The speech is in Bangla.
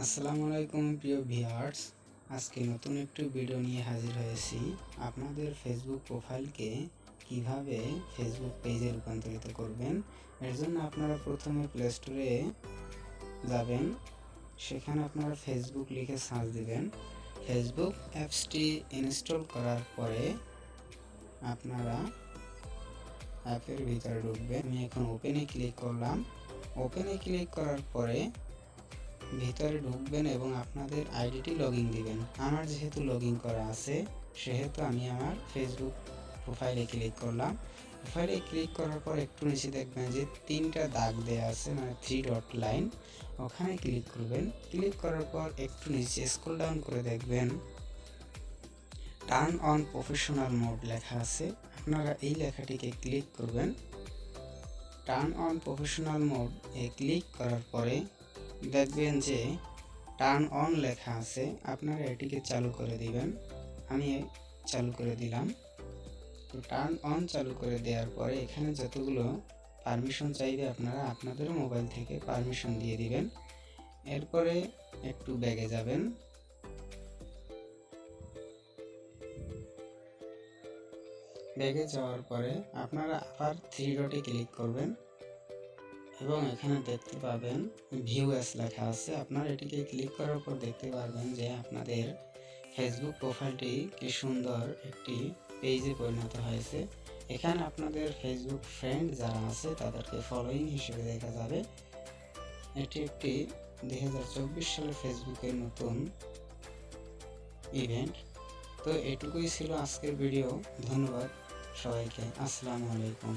আসসালামু আলাইকুম প্রিয় ভিউয়ার্স, আজকে নতুন একটি ভিডিও নিয়ে হাজির হয়েছি। আপনাদের ফেসবুক প্রোফাইলকে কিভাবে ফেসবুক পেজে রূপান্তরিত করবেন, এর জন্য আপনারা প্রথমে প্লে স্টোরে যাবেন। সেখানে আপনারা ফেসবুক লিখে সার্চ দিবেন। ফেসবুক অ্যাপসটি ইনস্টল করার পরে আপনারা অ্যাপের ভিতরে ঢুকবেন। আমি এখন ওপেনে ক্লিক করলাম। ওপেনে ক্লিক করার পরে ভিতরে ঢুকবেন এবং আপনাদের আইডিটি লগইন দিবেন। আমার যেহেতু লগইন করা আছে সেহেতু আমি আমার ফেসবুক প্রোফাইলে ক্লিক করলাম। প্রোফাইলে ক্লিক করার পর একটু নিচে দেখবেন যে তিনটা দাগ দেওয়া আছে, মানে 3 ডট লাইন, ওখানে ক্লিক করবেন। ক্লিক করার পর একটু নিচে স্ক্রল ডাউন করে দেখবেন টার্ন অন প্রফেশনাল মোড লেখা আছে। আপনারা এই লেখাটিকে ক্লিক করবেন। Turn on professional mode A click করার পরে দেখবেন যে টার্ন অন লেখা আছে, আপনারা এটিকে চালু করে দিবেন। আমি চালু করে দিলাম। তো টার্ন অন চালু করে দেওয়ার পরে এখানে যতগুলো পারমিশন চাইবে আপনারা আপনাদের মোবাইল থেকে পারমিশন দিয়ে দিবেন। এরপরে একটু ব্যাগে যাবেন। ব্যাগে যাওয়ার পরে আপনারা আবার 3 ডটে ক্লিক করবেন এবং এখানে দেখতে পাবেন ভিউ অ্যাস লেখা আছে। আপনারা এটিকে ক্লিক করার পর দেখতে পারবেন যে আপনাদের ফেসবুক প্রোফাইলটি কি সুন্দর একটি পেজে পরিণত হয়েছে। এখানে আপনাদের ফেসবুক ফ্রেন্ড যারা আছে তাদেরকে ফলোইং হিসেবে দেখা যাবে। এটি একটি 2024 সালে ফেসবুকের নতুন ইভেন্ট। তো এটুকুই ছিল আজকের ভিডিও। ধন্যবাদ সবাইকে। আসসালামু আলাইকুম।